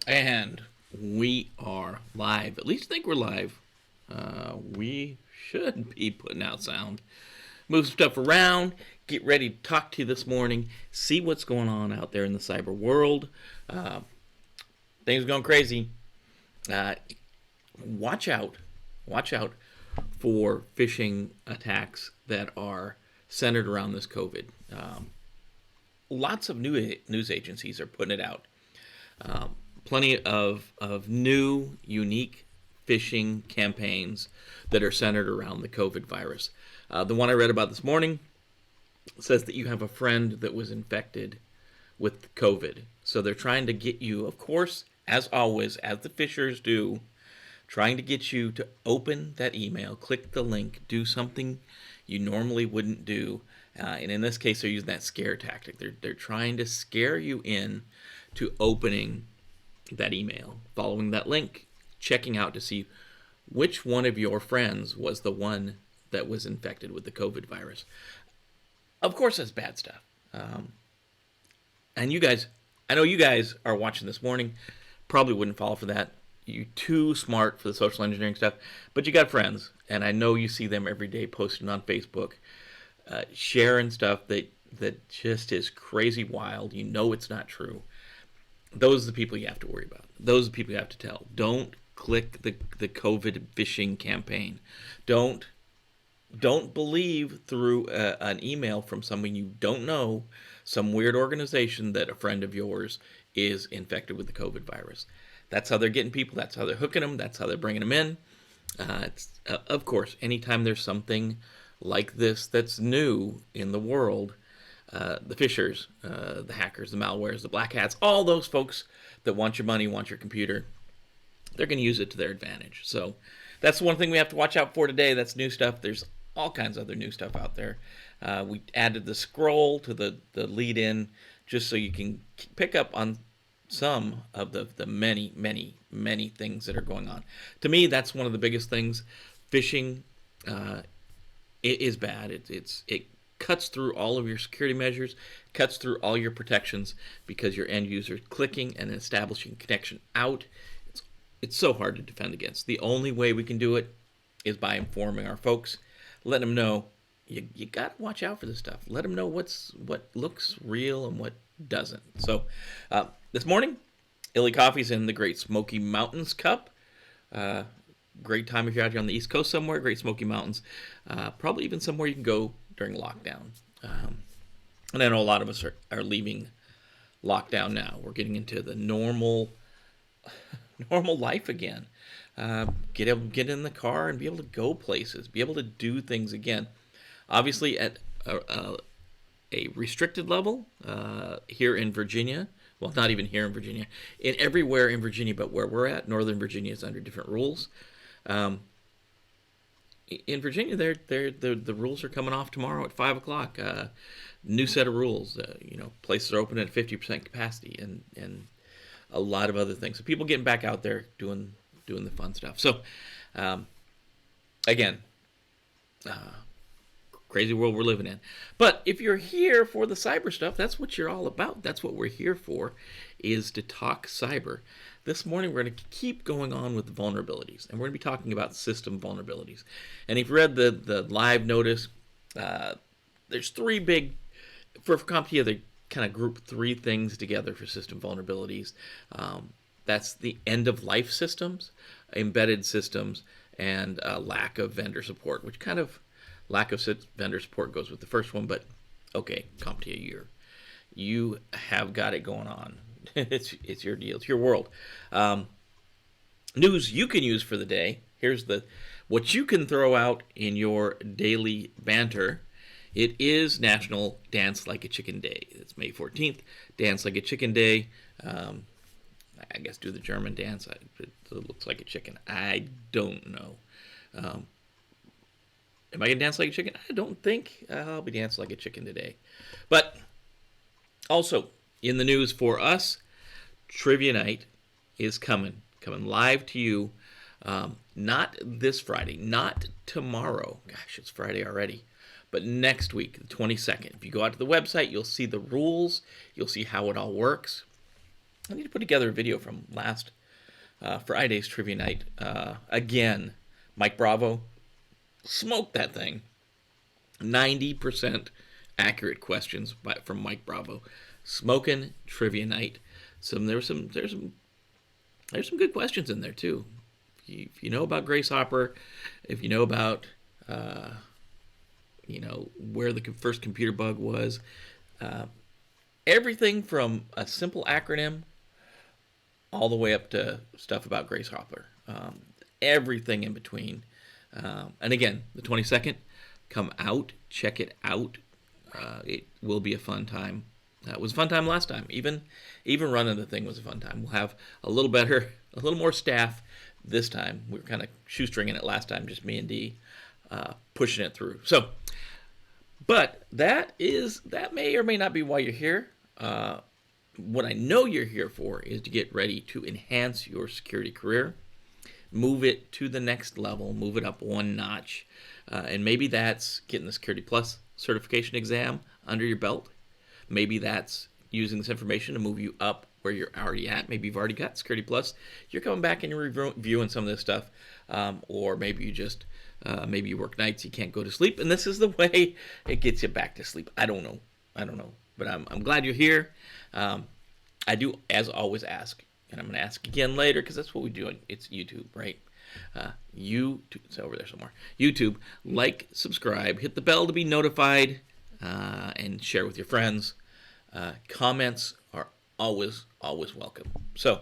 And we are live. At least think we're live. We should be putting out sound. Move stuff around. Get ready to talk to you this morning. See what's going on out there in the cyber world. Things are going crazy. Watch out. Watch out for phishing attacks that are centered around this COVID. Lots of news agencies are putting it out. Plenty of new, unique phishing campaigns that are centered around the COVID virus. The one I read about this morning says that you have a friend that was infected with COVID. So they're trying to get you, of course, as always, as the phishers do, trying to get you to open that email, click the link, do something you normally wouldn't do. And in this case, they're using that scare tactic. They're trying to scare you in to opening that email, following that link, checking out to see which one of your friends was the one that was infected with the COVID virus. Of course, that's bad stuff. And you guys, I know you guys are watching this morning, probably wouldn't fall for that. You're too smart for the social engineering stuff, but you got friends, and I know you see them every day posting on Facebook, sharing stuff that just is crazy wild. You know it's not true. Those are the people you have to worry about. Those are the people you have to tell. Don't click the COVID phishing campaign. Don't believe through an email from someone you don't know, some weird organization that a friend of yours is infected with the COVID virus. That's how they're getting people. That's how they're hooking them. That's how they're bringing them in. Of course, anytime there's something like this that's new in the world, the phishers, the hackers, the malwares, the black hats, all those folks that want your money, want your computer, they're going to use it to their advantage. So that's one thing we have to watch out for today. That's new stuff. There's all kinds of other new stuff out there. We added the scroll to the lead-in just so you can pick up on some of the many, many, many things that are going on. To me, that's one of the biggest things. Phishing is bad. It cuts through all of your security measures, cuts through all your protections because your end user is clicking and establishing connection out. It's so hard to defend against. The only way we can do it is by informing our folks, letting them know you got to watch out for this stuff. Let them know what looks real and what doesn't. So this morning, Illy Coffee's in the Great Smoky Mountains Cup. Great time if you're out here on the East Coast somewhere, Great Smoky Mountains. Probably even somewhere you can go during lockdown. And I know a lot of us are leaving lockdown now. We're getting into the normal life again. Get in the car and be able to go places, be able to do things again. Obviously at a restricted level here in Virginia. Well, not even here in Virginia. Everywhere in Virginia but where we're at, Northern Virginia is under different rules. In Virginia, the rules are coming off tomorrow at 5 o'clock. New set of rules. Places are open at 50% capacity and a lot of other things. So people getting back out there doing the fun stuff. So, again, crazy world we're living in. But if you're here for the cyber stuff, that's what you're all about. That's what we're here for, is to talk cyber. This morning we're going to keep going on with vulnerabilities, and we're going to be talking about system vulnerabilities. And if you read the live notice, there's three big, for CompTIA, they kind of group three things together for system vulnerabilities. That's the end-of-life systems, embedded systems, and lack of vendor support, which kind of lack of vendor support goes with the first one, but okay, CompTIA, you have got it going on. It's your deal. It's your world. Um, News you can use for the day. Here's the what you can throw out in your daily banter. It is National Dance Like a Chicken Day. It's May 14th. Dance Like a Chicken Day. Um, I guess do the German dance. It looks like a chicken. I don't know. Um, am I going to dance like a chicken? I don't think I'll be dancing like a chicken today. But also, in the news for us, Trivia Night is coming live to you. Not this Friday, not tomorrow. Gosh, it's Friday already. But next week, the 22nd. If you go out to the website, you'll see the rules. You'll see how it all works. I need to put together a video from last Friday's Trivia Night. Again, Mike Bravo smoked that thing. 90% accurate questions from Mike Bravo. Smoking Trivia Night. There's some good questions in there too. If you know about Grace Hopper, if you know about where the first computer bug was, everything from a simple acronym all the way up to stuff about Grace Hopper. Everything in between. And again, the 22nd, come out, check it out. It will be a fun time. It was a fun time last time. Even running the thing was a fun time. We'll have a little more staff this time. We were kind of shoestringing it last time, just me and Dee pushing it through. So, but that may or may not be why you're here. What I know you're here for is to get ready to enhance your security career, move it to the next level, move it up one notch, and maybe that's getting the Security Plus certification exam under your belt. Maybe that's using this information to move you up where you're already at. Maybe you've already got Security Plus. You're coming back and you're reviewing some of this stuff, or maybe you just maybe you work nights, you can't go to sleep, and this is the way it gets you back to sleep. I don't know, but I'm glad you're here. I do, as always, ask, and I'm going to ask again later because that's what we do. It's YouTube, right? YouTube, it's over there somewhere. YouTube, like, subscribe, hit the bell to be notified, and share with your friends. Comments are always welcome. So,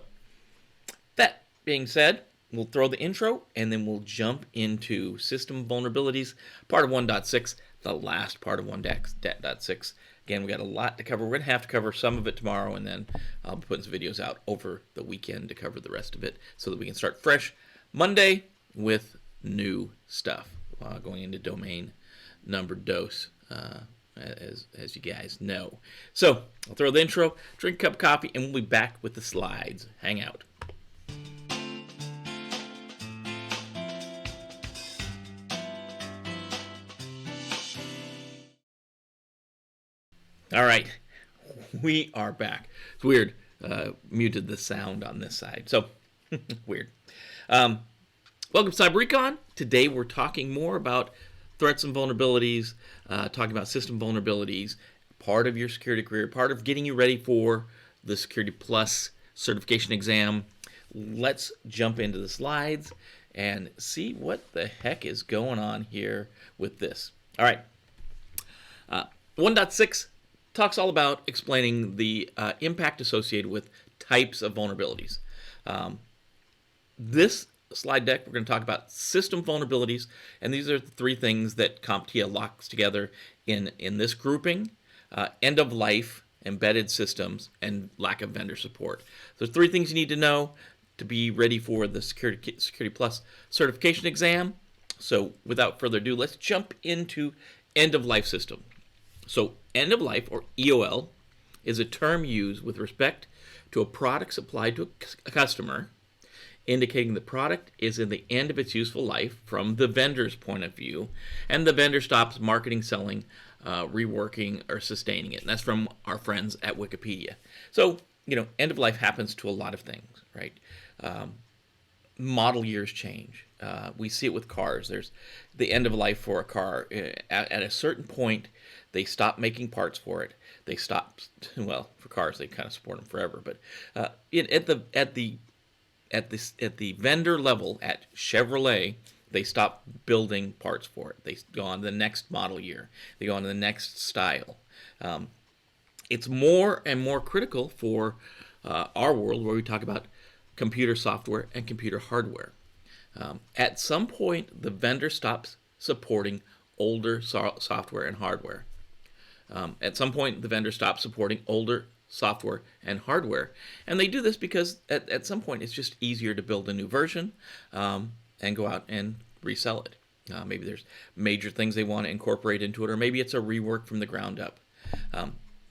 that being said, we'll throw the intro, and then we'll jump into system vulnerabilities, part of 1.6, the last part of 1.6. Again, we got a lot to cover. We're going to have to cover some of it tomorrow, and then I'll be putting some videos out over the weekend to cover the rest of it so that we can start fresh Monday with new stuff, going into domain number dose, as you guys know. So I'll throw the intro, drink a cup of coffee, and we'll be back with the slides. Hang out. All right, we are back. It's weird. Muted the sound on this side. So, weird. Welcome to Cyber-Recon. Today we're talking more about threats and vulnerabilities, talking about system vulnerabilities, part of your security career, part of getting you ready for the Security Plus certification exam. Let's jump into the slides and see what the heck is going on here with this. All right. 1.6 talks all about explaining the impact associated with types of vulnerabilities. This slide deck, we're going to talk about system vulnerabilities, and these are the three things that CompTIA locks together in this grouping: end of life, embedded systems, and lack of vendor support. There's three things you need to know to be ready for the Security Plus certification exam. So without further ado, let's jump into end of life system. So end of life, or EOL, is a term used with respect to a product supplied to a customer, indicating the product is in the end of its useful life from the vendor's point of view, and the vendor stops marketing, selling, reworking, or sustaining it. And that's from our friends at Wikipedia. So, end of life happens to a lot of things, right? Model years change. We see it with cars. There's the end of life for a car. At a certain point, they stop making parts for it. They stop. Well, for cars, they kind of support them forever. But at the vendor level at Chevrolet, they stop building parts for it. They go on to the next model year. They go on to the next style. It's more and more critical for our world where we talk about computer software and computer hardware. At some point, the vendor stops supporting older software and hardware. At some point, the vendor stops supporting older software and hardware. And they do this because at some point it's just easier to build a new version and go out and resell it. Maybe there's major things they want to incorporate into it, or maybe it's a rework from the ground up.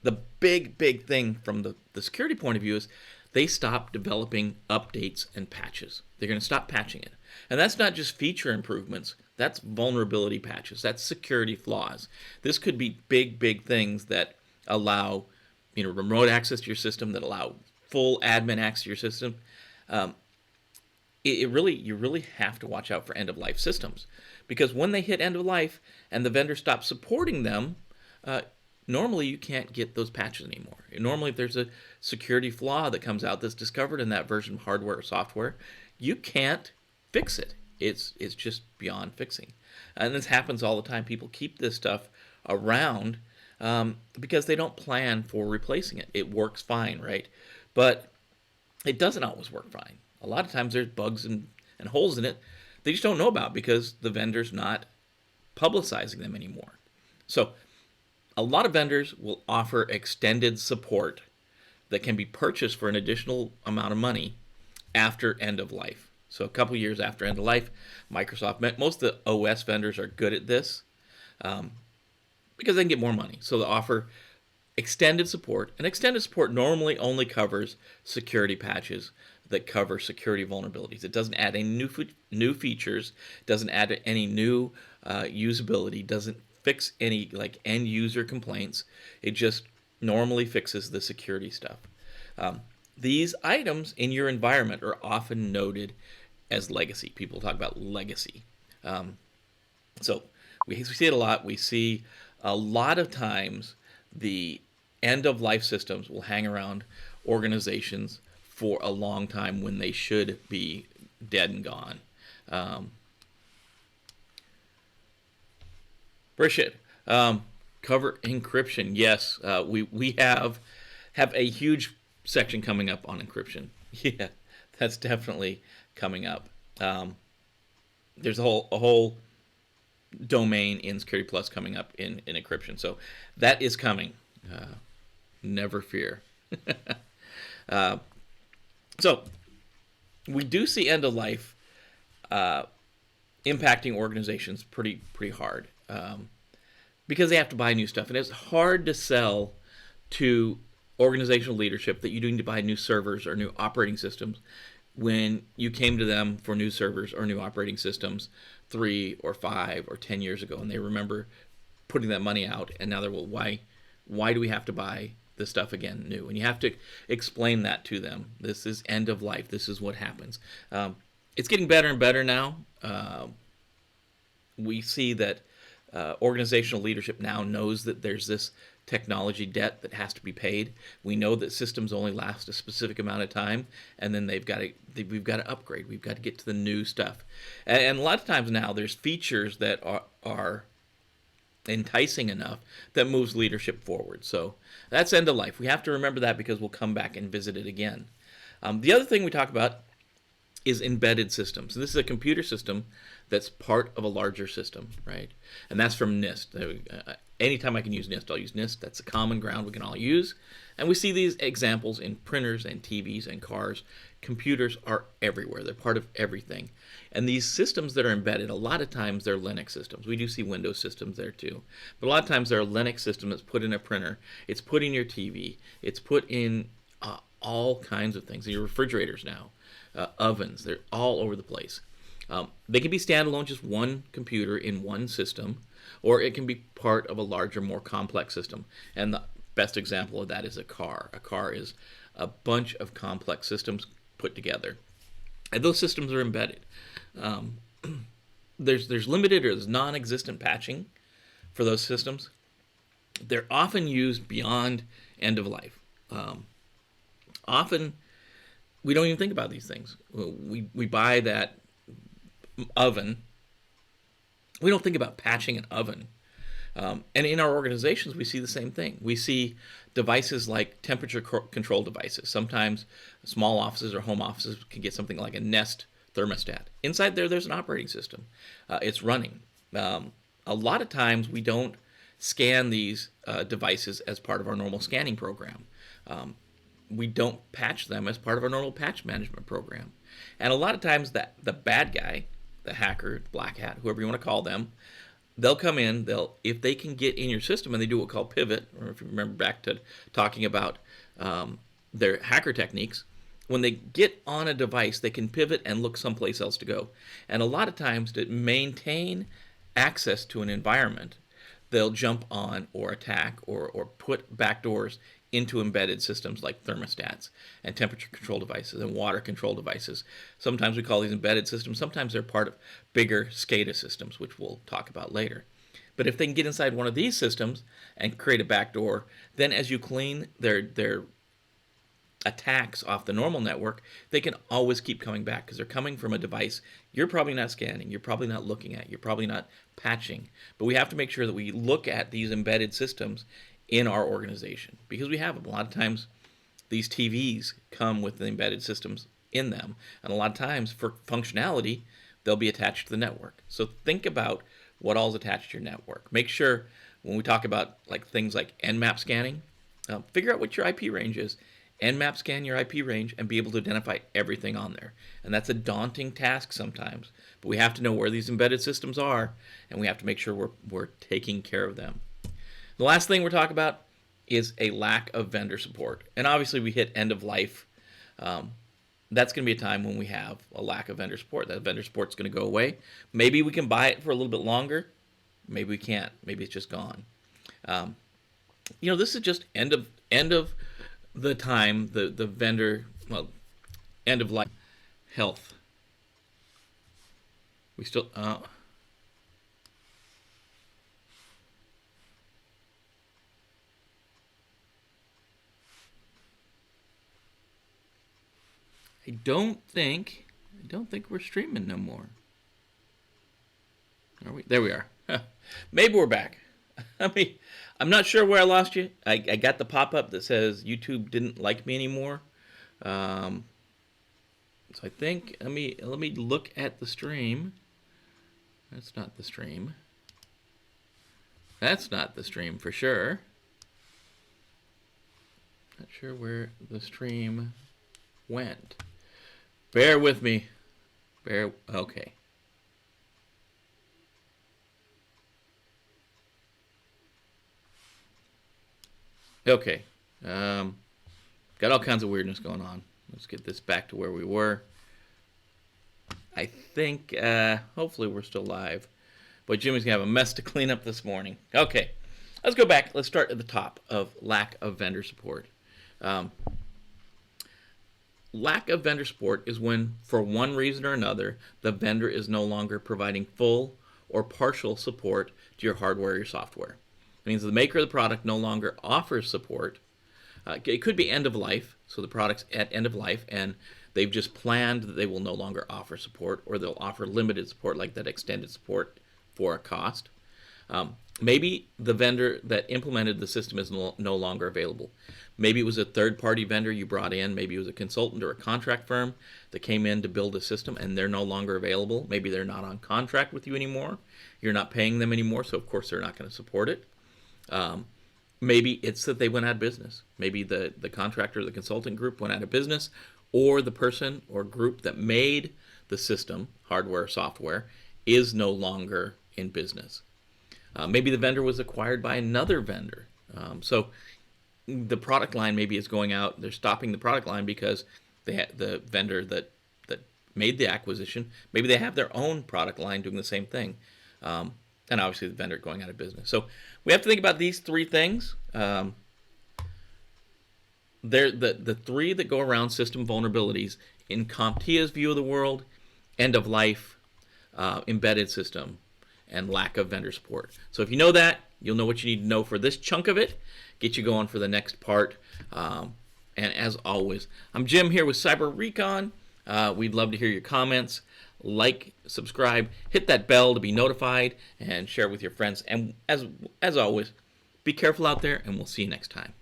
The big thing from the security point of view is they stop developing updates and patches. They're going to stop patching it. And that's not just feature improvements. That's vulnerability patches. That's security flaws. This could be big things that allow, remote access to your system, that allow full admin access to your system. You really have to watch out for end-of-life systems, because when they hit end of life and the vendor stops supporting them, normally you can't get those patches anymore. Normally, if there's a security flaw that comes out that's discovered in that version of hardware or software, you can't fix it. It's just beyond fixing. And this happens all the time. People keep this stuff around because they don't plan for replacing it. It works fine, right? But it doesn't always work fine. A lot of times there's bugs and holes in it they just don't know about because the vendor's not publicizing them anymore. So a lot of vendors will offer extended support that can be purchased for an additional amount of money after end of life. So a couple years after end of life, Microsoft, most of the OS vendors are good at this because they can get more money. So they offer extended support, and extended support normally only covers security patches that cover security vulnerabilities. It doesn't add any new features, doesn't add any new usability, doesn't fix any end user complaints. It just normally fixes the security stuff. These items in your environment are often noted as legacy. People talk about legacy. So we see it a lot. We see a lot of times the end-of-life systems will hang around organizations for a long time when they should be dead and gone. Brishit, cover encryption. Yes, we have a huge section coming up on encryption. Yeah, that's definitely coming up. There's a whole domain in Security Plus coming up in encryption, so that is coming. Never fear. So we do see end of life impacting organizations pretty hard because they have to buy new stuff, and it's hard to sell to organizational leadership that you need to buy new servers or new operating systems when you came to them for new servers or new operating systems 3 or 5 or 10 years ago, and they remember putting that money out, and now they're, well, why do we have to buy this stuff again new? And you have to explain that to them. This is end of life. This is what happens. It's getting better and better now. We see that organizational leadership now knows that there's this technology debt that has to be paid. We know that systems only last a specific amount of time, and then we've got to upgrade. We've got to get to the new stuff. And a lot of times now there's features that are enticing enough that moves leadership forward. So that's end of life. We have to remember that because we'll come back and visit it again. The other thing we talk about is embedded systems. And this is a computer system that's part of a larger system, right? And that's from NIST. Anytime I can use NIST, I'll use NIST. That's a common ground we can all use. And we see these examples in printers and TVs and cars. Computers are everywhere. They're part of everything. And these systems that are embedded, a lot of times they're Linux systems. We do see Windows systems there too. But a lot of times they're a Linux system that's put in a printer. It's put in your TV. It's put in all kinds of things. In your refrigerators now, ovens, they're all over the place. They can be standalone, just one computer in one system, or it can be part of a larger, more complex system. And the best example of that is a car. A car is a bunch of complex systems put together. And those systems are embedded. There's limited or there's non-existent patching for those systems. They're often used beyond end of life. Often, we don't even think about these things. We buy that oven. We don't think about patching an oven And in our organizations, we see the same thing. We see devices like temperature control devices. Sometimes small offices or home offices can get something like a Nest thermostat. Inside there, there's an operating system. It's running. A lot of times we don't scan these devices as part of our normal scanning program. We don't patch them as part of our normal patch management program. And a lot of times the bad guy, the hacker, black hat, whoever you want to call them, they'll come in, if they can get in your system, and they do what's called pivot, or if you remember back to talking about their hacker techniques, when they get on a device, they can pivot and look someplace else to go. And a lot of times to maintain access to an environment, they'll jump on or attack or put backdoors into embedded systems like thermostats and temperature control devices and water control devices. Sometimes we call these embedded systems. Sometimes they're part of bigger SCADA systems, which we'll talk about later. But if they can get inside one of these systems and create a backdoor, then as you clean their attacks off the normal network, they can always keep coming back because they're coming from a device you're probably not scanning, you're probably not looking at, you're probably not patching. But we have to make sure that we look at these embedded systems in our organization because we have them. A lot of times these TVs come with the embedded systems in them, and a lot of times for functionality they'll be attached to the network. So think about what all is attached to your network. Make sure when we talk about like things like Nmap scanning, figure out what your IP range is. Nmap scan your IP range and be able to identify everything on there. And that's a daunting task sometimes, but we have to know where these embedded systems are, and we have to make sure we're taking care of them. The last thing we're talking about is a lack of vendor support. And obviously we hit end of life. That's going to be a time when we have a lack of vendor support. That vendor support's going to go away. Maybe we can buy it for a little bit longer. Maybe we can't. Maybe it's just gone. This is just end of the time, the vendor, end of life health. We still, I don't think we're streaming no more. Are we? There we are. Maybe we're back. I'm not sure where I lost you. I got the pop-up that says YouTube didn't like me anymore. So I think let me look at the stream. That's not the stream. That's not the stream for sure. Not sure where the stream went. Bear with me. Okay. Okay. Got all kinds of weirdness going on. Let's get this back to where we were. I think, hopefully we're still live. But Jimmy's going to have a mess to clean up this morning. Okay. Let's go back. Let's start at the top of lack of vendor support. Lack of vendor support is when, for one reason or another, the vendor is no longer providing full or partial support to your hardware or your software. It means the maker of the product no longer offers support. It could be end of life, so the product's at end of life, and they've just planned that they will no longer offer support, or they'll offer limited support, like that extended support for a cost. Maybe the vendor that implemented the system is no longer available. Maybe it was a third-party vendor you brought in. Maybe it was a consultant or a contract firm that came in to build a system, and they're no longer available. Maybe they're not on contract with you anymore. You're not paying them anymore, so of course they're not going to support it. Maybe it's that they went out of business. Maybe the contractor or the consultant group went out of business, or the person or group that made the system, hardware or software, is no longer in business. Maybe the vendor was acquired by another vendor. So the product line maybe is going out. They're stopping the product line because the vendor that made the acquisition, maybe they have their own product line doing the same thing. And obviously the vendor going out of business. So we have to think about these three things. They're the three that go around system vulnerabilities in CompTIA's view of the world: end of life, embedded system, and lack of vendor support. So if you know that, you'll know what you need to know for this chunk of it. Get you going for the next part. And as always, I'm Jim here with Cyber-Recon. We'd love to hear your comments. like, subscribe, hit that bell to be notified, and share with your friends. And as always, be careful out there, and we'll see you next time.